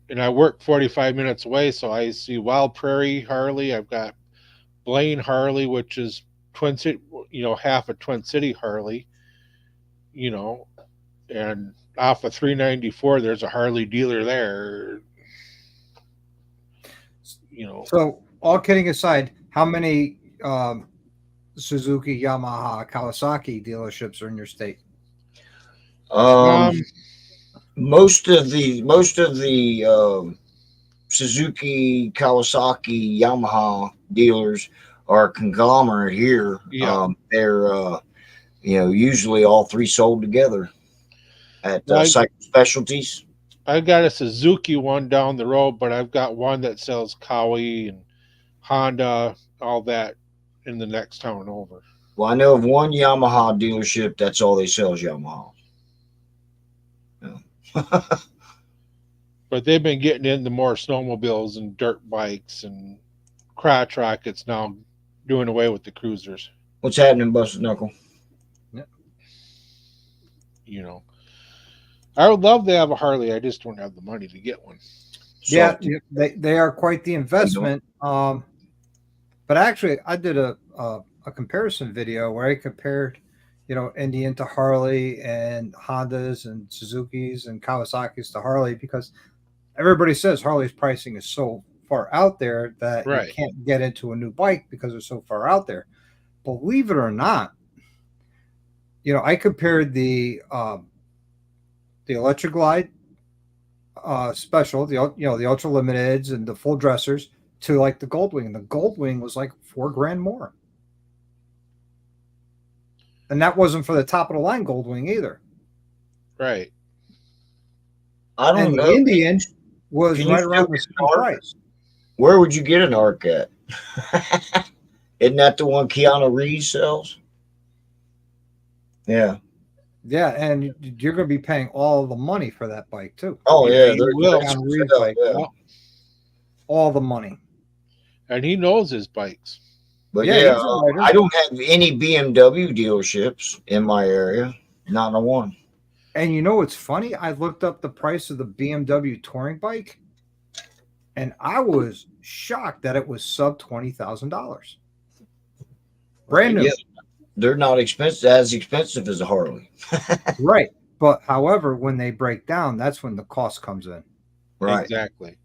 And I work 45 minutes away, so I see Wild Prairie Harley. I've got Blaine Harley, which is Twin City, half of Twin City Harley, and off of 394, there's a Harley dealer there. So all kidding aside, how many Suzuki, Yamaha, Kawasaki dealerships are in your state? Most of the Suzuki, Kawasaki, Yamaha dealers are a conglomerate here. Yeah. They're usually all 3 sold together at Cycle Specialties. I've got a Suzuki one down the road, but I've got one that sells Kawi and Honda, all that in the next town over. Well, I know of one Yamaha dealership. That's all they sell is Yamaha. Yeah. But they've been getting into more snowmobiles and dirt bikes and crotch rockets now, doing away with the cruisers. What's happening, Busted Knuckle? I would love to have a Harley. I just don't have the money to get one. Yeah, they are quite the investment. But actually, I did a comparison video where I compared, Indian to Harley and Hondas and Suzuki's and Kawasaki's to Harley because everybody says Harley's pricing is so far out there that you can't get into a new bike because they're so far out there. Believe it or not, I compared the Electra Glide special, the Ultra Limiteds and the full dressers to like the Goldwing, and the Goldwing was like $4,000 more, and that wasn't for the top of the line Goldwing either. Right. I don't know. The Indian was right around the same price. Where would you get an ARC at? Isn't that the one Keanu Reeves sells? Yeah. Yeah, and you're going to be paying all the money for that bike too. Oh yeah, all the money. And he knows his bikes. But yeah, I don't have any BMW dealerships in my area. Not a one. And you know what's funny? I looked up the price of the BMW touring bike. And I was shocked that it was sub $20,000. Brand new. Yeah, they're not as expensive as a Harley. Right. But however, when they break down, that's when the cost comes in. Right. Exactly.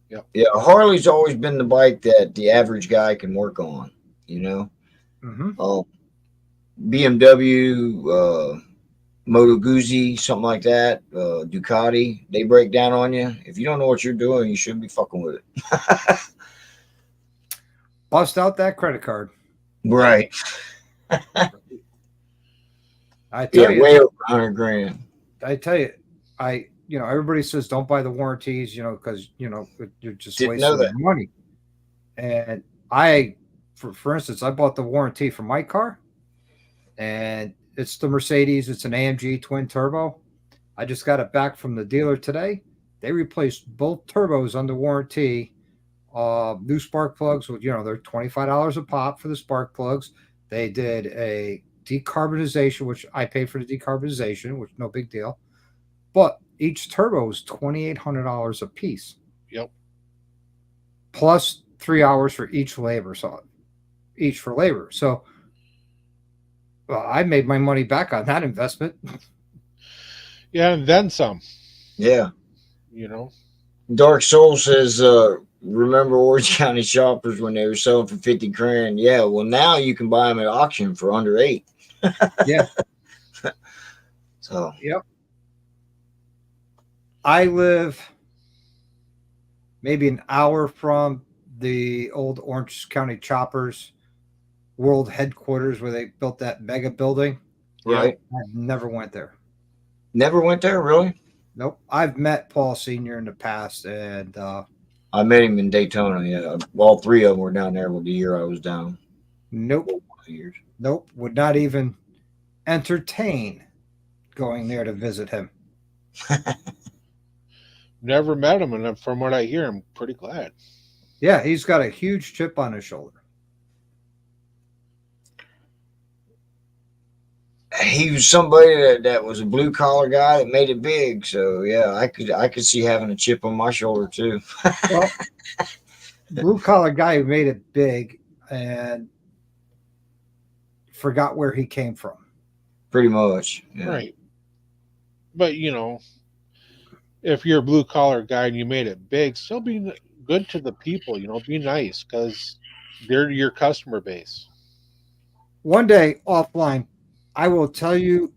Yeah, Harley's always been the bike that the average guy can work on, you know. Mm-hmm. BMW, Moto Guzzi, something like that, Ducati, they break down on you. If you don't know what you're doing, you shouldn't be fucking with it. Bust out that credit card. Right. I tell you, way over 100 grand. I tell you, everybody says don't buy the warranties, because you're just Didn't know wasting your money. And for instance, I bought the warranty for my car, and it's the Mercedes. It's an AMG twin turbo. I just got it back from the dealer today. They replaced both turbos under warranty. New spark plugs with, they're $25 a pop for the spark plugs. They did a decarbonization, which I paid for the decarbonization, which no big deal. But each turbo is $2,800 a piece. Yep. Plus 3 hours for each labor. So each for labor. So I made my money back on that investment. Yeah, and then some. Yeah. Dark Soul says, remember Orange County shoppers when they were selling for 50 grand? Yeah, well, now you can buy them at auction for under 8. Yeah. So. Yep. I live maybe an hour from the old Orange County Choppers world headquarters where they built that mega building. Right. I never went there. Never went there, really? Nope. I've met Paul Sr. in the past, and I met him in Daytona. Yeah, all 3 of them were down there with the year I was down. Nope. Years. Nope. Would not even entertain going there to visit him. Never met him, and from what I hear, I'm pretty glad. Yeah, he's got a huge chip on his shoulder. He was somebody that was a blue collar guy that made it big. So yeah, I could see having a chip on my shoulder too. Well, blue collar guy who made it big and forgot where he came from. Pretty much. Yeah. Right. But if you're a blue collar guy and you made it big, still be good to the people, be nice, because they're your customer base. One day offline, I will tell you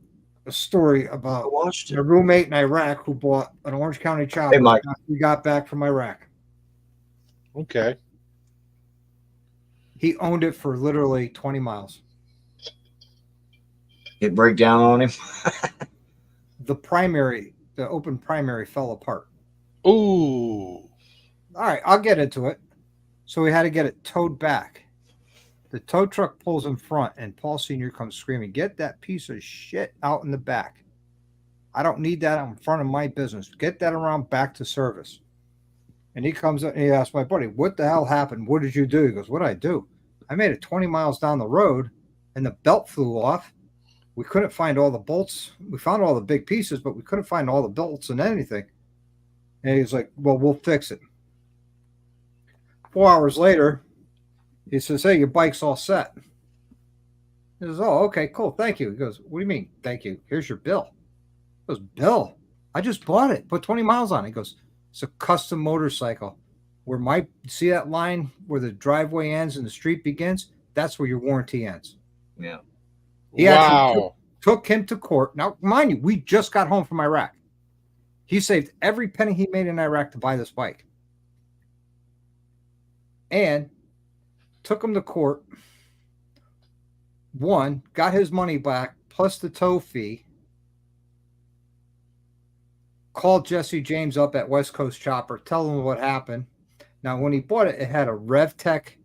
a story about a roommate in Iraq who bought an Orange County chopper after we got back from Iraq. Okay. He owned it for literally 20 miles. It break down on him? The open primary fell apart. Ooh. All right, I'll get into it. So we had to get it towed back. The tow truck pulls in front, and Paul Sr. comes screaming, "Get that piece of shit out in the back. I don't need that in front of my business. Get that around back to service." And he comes up and he asks my buddy, "What the hell happened? What did you do?" He goes, "What did I do? I made it 20 miles down the road, and the belt flew off. We couldn't find all the bolts. We found all the big pieces, but we couldn't find all the bolts and anything." And he's like, "Well, we'll fix it." 4 hours later, he says, "Hey, your bike's all set." He says, "Oh, okay, cool. Thank you." He goes, "What do you mean, thank you? Here's your bill." He goes, "Bill? I just bought it. Put 20 miles on it." He goes, "It's a custom motorcycle. See that line where the driveway ends and the street begins? That's where your warranty ends." Yeah. He actually took him to court. Now, mind you, we just got home from Iraq. He saved every penny he made in Iraq to buy this bike. And took him to court. One, got his money back plus the tow fee. Called Jesse James up at West Coast Chopper, tell him what happened. Now, when he bought it, it had a RevTech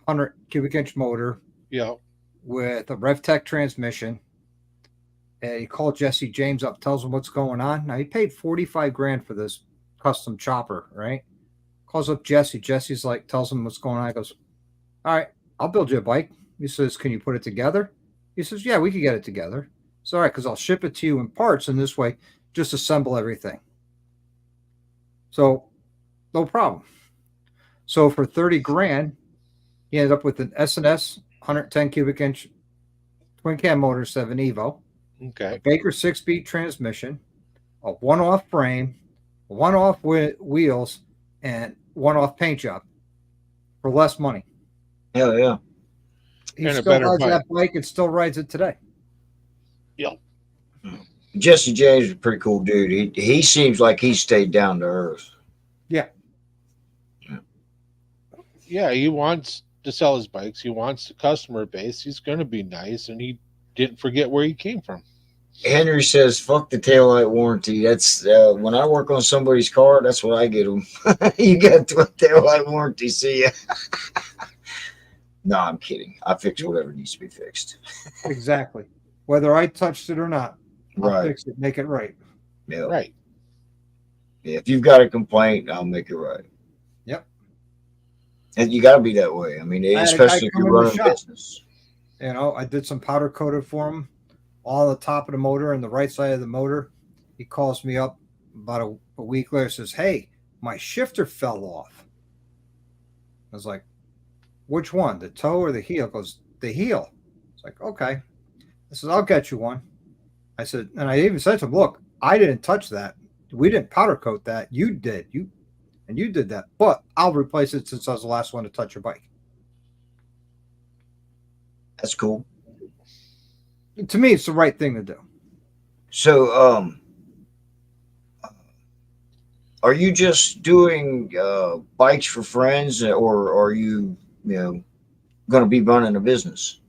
100 cubic inch motor. Yeah. With a RevTech transmission. And he called Jesse James up, tells him what's going on. Now, he paid 45 grand for this custom chopper, right? Calls up Jesse. Jesse's like, tells him what's going on. He goes, "All right, I'll build you a bike." He says, "Can you put it together?" He says, "Yeah, we can get it together." It's all right, because I'll ship it to you in parts, and this way, just assemble everything. So no problem. So for 30 grand, he ended up with an S&S 110 cubic inch twin cam motor 7 Evo, a Okay. Baker 6-speed transmission, a one-off frame, one-off wheels, and one-off paint job for less money. Hell yeah. He And a still better has bike. that bike and still rides it today. Yep. Jesse James is a pretty cool dude. He seems like he stayed down to earth. Yeah, he wants to sell his bikes. He wants the customer base. He's going to be nice, and he didn't forget where he came from. Henry says, "Fuck the taillight warranty." That's when I work on somebody's car. That's what I get them. You got the taillight warranty. See ya. No, I'm kidding. I fix whatever needs to be fixed. Exactly. Whether I touched it or not, I'll Right. fix it, make it right. Yeah. Right. Yeah. If you've got a complaint, I'll make it right. Yep. And you got to be that way. I mean, had a especially guy if come you're in the running a shop. business. You know, I did some powder coated for him all on the top of the motor and the right side of the motor. He calls me up about a week later, says, "Hey, my shifter fell off." I was like, "Which one, the toe or the heel?" He goes, "The heel." It's like, "Okay." I said, "I'll get you one." I said, and I even said to him, "Look, I didn't touch that. We didn't powder coat that. You did. You did that. But I'll replace it since I was the last one to touch your bike." That's cool. To me, it's the right thing to do. So, are you just doing bikes for friends, or are you, going to be running a business?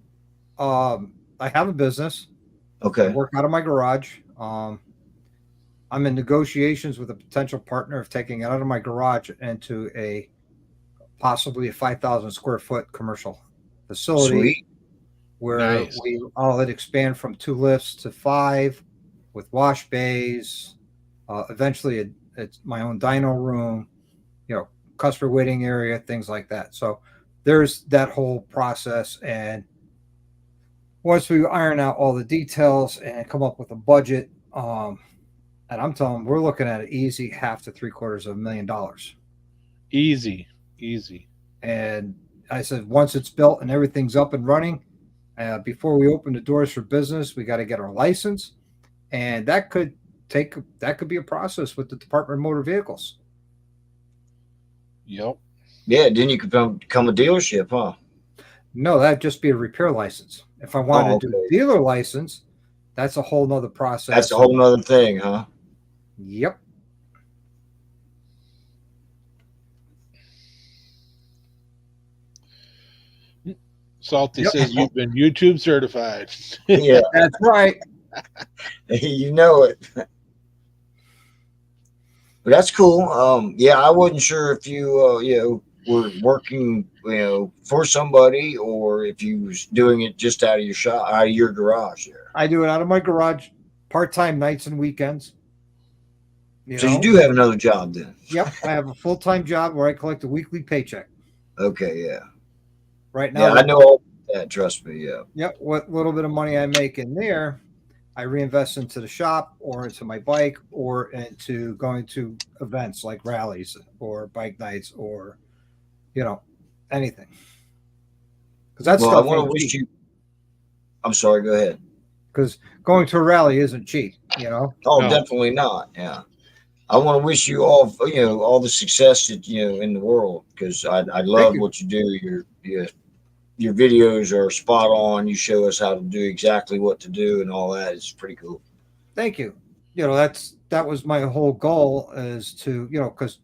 I have a business. I Okay. work out of my garage. I'm in negotiations with a potential partner of taking it out of my garage into possibly a 5,000 square foot commercial facility Sweet. where Nice. I'll expand from 2 lifts to 5 with wash bays. Eventually, it's my own dyno room, customer waiting area, things like that. So there's that whole process. And once we iron out all the details and come up with a budget, and I'm telling them we're looking at an easy $250,000 to $750,000. Easy. And I said, once it's built and everything's up and running, before we open the doors for business, we got to get our license, and that could be a process with the Department of Motor Vehicles. Yep. Yeah. Then you could become a dealership, huh? No, that'd just be a repair license. If I wanted to do okay. a dealer license, that's a whole nother process. That's a whole nother thing, huh? Yep. Salty Yep. says you've been YouTube certified. Yeah. That's right. You know it. But that's cool. Yeah, I wasn't sure if you were working, for somebody, or if you was doing it just out of your shop, out of your garage there. I do it out of my garage, part-time nights and weekends. So you do have another job then? Yep, I have a full-time job where I collect a weekly paycheck. Okay, yeah. Right now, Yeah, I know all that. Trust me. Yeah. Yep, what little bit of money I make in there, I reinvest into the shop or into my bike or into going to events like rallies or bike nights or, anything. Because that's Well, I stuff want to ain't wish cheap. you. I'm sorry. Go ahead. Because going to a rally isn't cheap, Oh, No. definitely not. Yeah. I want to wish you all, all the success that in the world, because I love you. what you do. Your videos are spot on. You show us how to do exactly what to do and all that. It's pretty cool. Thank you. That was my whole goal, is to, because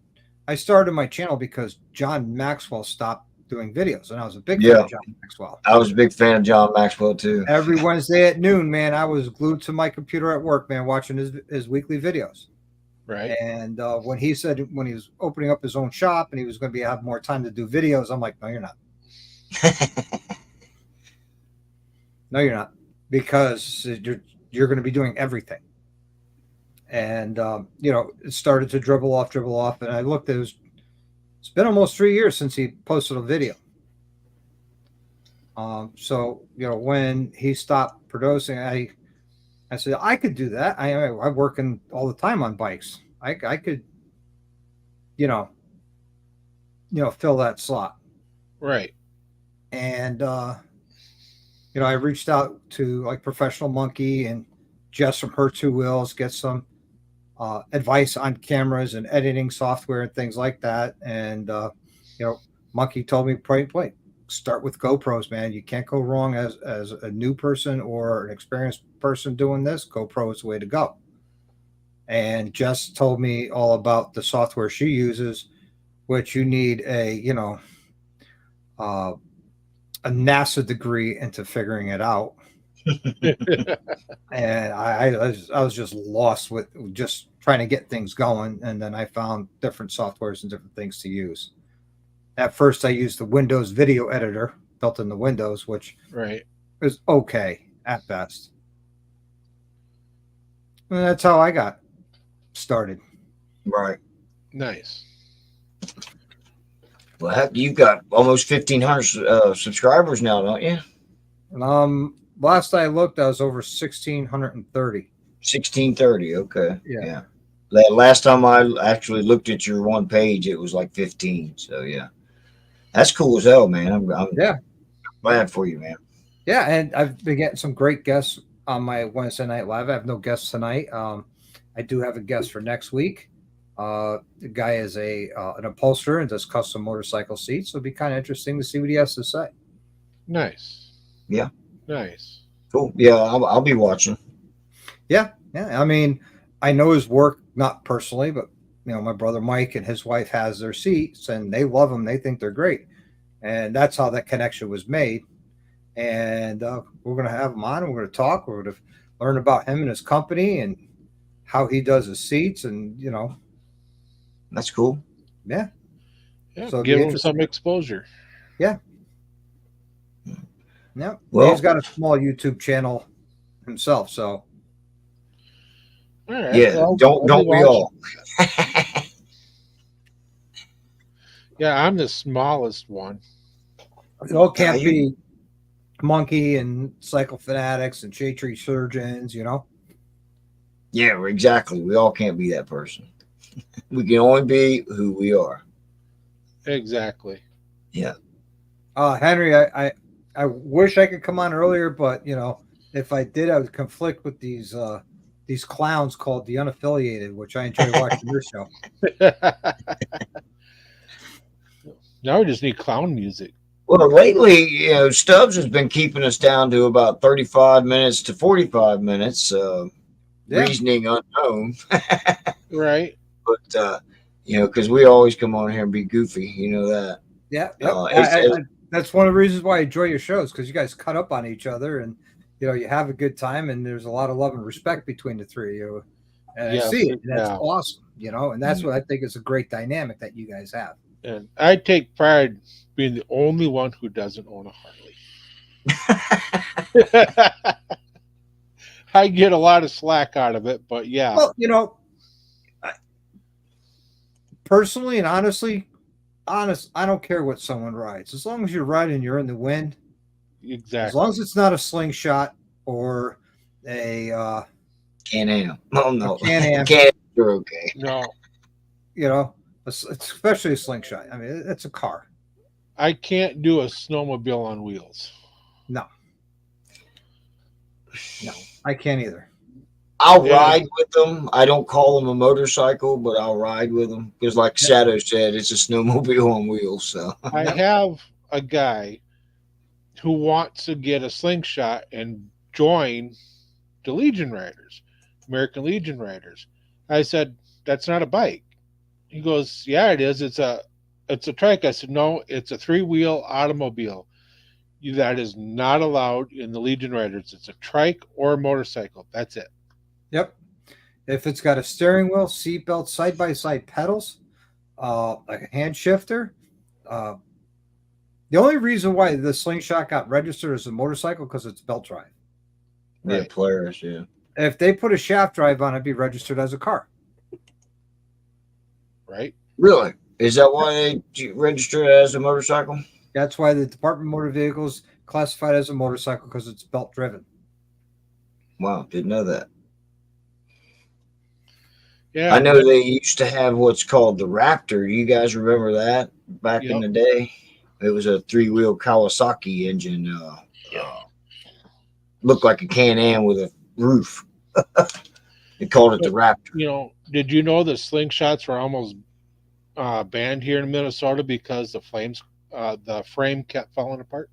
I started my channel because John Maxwell stopped doing videos, and I was a big fan Yeah. of John Maxwell. I was a big fan of John Maxwell too. Every Wednesday at noon, man, I was glued to my computer at work, man, watching his weekly videos. Right. And when he said when he was opening up his own shop and he was going to have more time to do videos, I'm like, no, you're not. No, you're not, because you're going to be doing everything. And it started to dribble off, and I looked. It's been almost 3 years since he posted a video. So when he stopped producing, I said I could do that. I'm working all the time on bikes. I could, fill that slot. Right. And I reached out to like Professional Monkey and Jess from Her Two Wheels, get some advice on cameras and editing software and things like that. And Monkey told me point blank, start with GoPros, man. You can't go wrong as a new person or an experienced person doing this. GoPro is the way to go. And Jess told me all about the software she uses, which you need a NASA degree into figuring it out. And I was just lost with just trying to get things going. And then I found different softwares and different things to use. At first, I used the Windows video editor built in the Windows, which Right. is okay at best. And that's how I got started. Right. Nice. Well, heck, you've got almost 1,500 subscribers now, don't you? Last I looked, I was over 1,630. 1630. Okay. Yeah. Last time I actually looked at your one page, it was like 15. So yeah, that's cool as hell, man. I'm glad for you, man. Yeah, and I've been getting some great guests on my Wednesday Night Live. I have no guests tonight. I do have a guest for next week. The guy is an upholsterer and does custom motorcycle seats. So it'll be kind of interesting to see what he has to say. Nice. Yeah. Nice. Cool. Yeah, I'll be watching. Yeah. I mean, I know his work, not personally, but my brother Mike and his wife has their seats, and they love them. They think they're great, and that's how that connection was made. And we're going to have him on. And we're going to talk. We're going to learn about him and his company and how he does his seats, and That's cool. yeah. Yeah. So it'd Give be him some exposure. Yeah. Well, He's got a small YouTube channel himself, so All right. yeah, well, don't I'll be we all? Yeah, I'm the smallest one. it all can't Yeah, be Monkey and Cycle Fanatics and Shade Tree Surgeons, Yeah, exactly. We all can't be that person. We can only be who we are. Exactly. Yeah. Henry, I wish I could come on earlier, but if I did, I would conflict with these clowns called the Unaffiliated, which I enjoy watching their show. Now we just need clown music. Well, lately, Stubbs has been keeping us down to about 35 minutes to 45 minutes. Yeah. Reasoning unknown. Right. But, because we always come on here and be goofy. You know that. Yeah. It's that's one of the reasons why I enjoy your shows, because you guys cut up on each other and you have a good time, and there's a lot of love and respect between the three of you. And Yeah, I see it. And that's yeah. awesome, and that's what I think is a great dynamic that you guys have. And I take pride being the only one who doesn't own a Harley. I get a lot of slack out of it, but yeah. Well, personally and honestly, I don't care what someone rides. As long as you're riding, you're in the wind. Exactly. As long as it's not a slingshot or a Can-Am. Oh, no. Can-Am. You're okay. No, especially a slingshot. I mean, it's a car. I can't do a snowmobile on wheels. No, I can't either. I'll Yeah. ride with them. I don't call them a motorcycle, but I'll ride with them. Because like Shadow said, it's a snowmobile on wheels. So I have a guy who wants to get a slingshot and join the Legion Riders, American Legion Riders. I said, that's not a bike. He goes, yeah, it is. It's a trike. I said, no, it's a 3-wheel automobile. That is not allowed in the Legion Riders. It's a trike or a motorcycle. That's it. Yep. If it's got a steering wheel, seatbelt, side-by-side pedals, like a hand shifter. The only reason why the slingshot got registered as a motorcycle because it's belt drive. yeah, Polaris, yeah. If they put a shaft drive on it, it'd be registered as a car. Right? Really? Is that why they registered it as a motorcycle? That's why the Department of Motor Vehicles classified as a motorcycle because it's belt driven. Wow, didn't know that. Yeah. I know they used to have what's called the Raptor. You guys remember that? back in Yep. the day. It was a 3-wheel Kawasaki engine. Looked like a Can-Am with a roof. They called it the Raptor. You know, did you know the slingshots were almost banned here in Minnesota because the frame kept falling apart?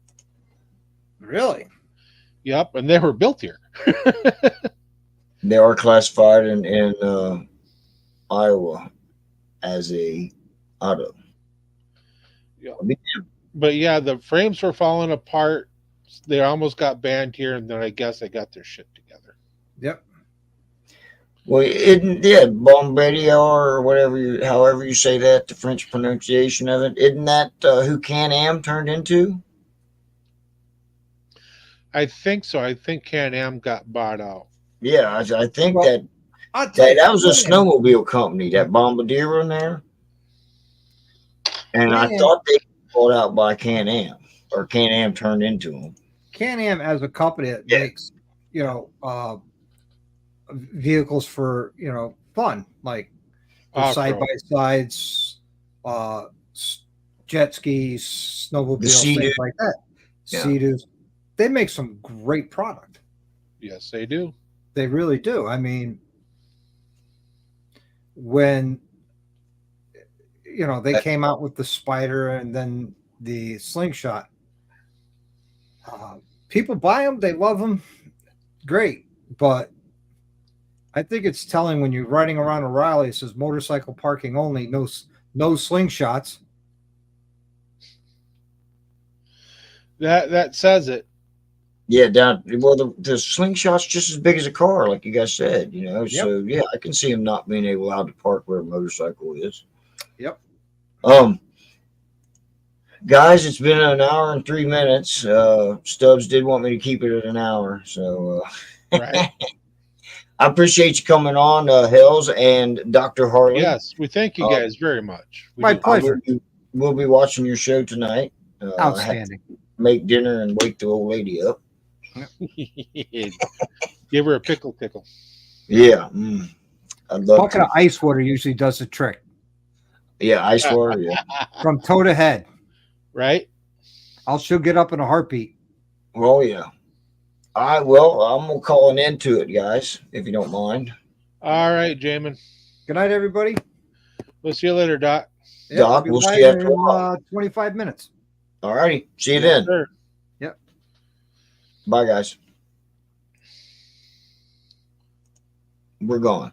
Really? Yep, and they were built here. They are classified in Iowa as a auto. But yeah, the frames were falling apart. They almost got banned here, and then I guess they got their shit together. Yep. Well, Bombardier or whatever, however you say that, the French pronunciation of it. Isn't that who Can-Am turned into? I think so. I think Can-Am got bought out. Yeah, I think Well, I'll tell that you, was a Can-Am- snowmobile company, that Bombardier in there. And I Can-Am- thought they got bought out by Can-Am, or Can-Am turned into them. Can-Am as a company that Yeah. makes, vehicles for, fun, like Off-road. side by sides, jet skis, snowmobiles, Sea-Doo. things like that. Yeah. Sea-Doos. They make some great product. Yes, they do. They really do. I mean, when they came out with the Spider and then the Slingshot, people buy them, they love them, great. But I think it's telling when you're riding around a rally, it says motorcycle parking only, no slingshots. That says it. Yeah, the Slingshot's just as big as a car, like you guys said, So yeah, I can see him not being allowed to park where a motorcycle is. Yep. Guys, it's been an hour and 3 minutes. Stubbs did want me to keep it at an hour, so Right. I appreciate you coming on, Hells and Dr. Harley. Yes, we thank you guys very much. We My do. pleasure. We'll be watching your show tonight. Outstanding. Make dinner and wake the old lady up. Give her a pickle tickle. Yeah, I'd love Bucket to. of ice water usually does the trick Yeah, ice water. Yeah. from toe to head. Right? She'll get up in a heartbeat. Well, yeah. I'm gonna call an end to it, guys, if you don't mind. All right, Jamin. Good night, everybody. We'll see you later, Doc. Doc, be we'll see live you after a in, while. 25 minutes. All righty. See you then. Sure. Bye, guys. We're gone.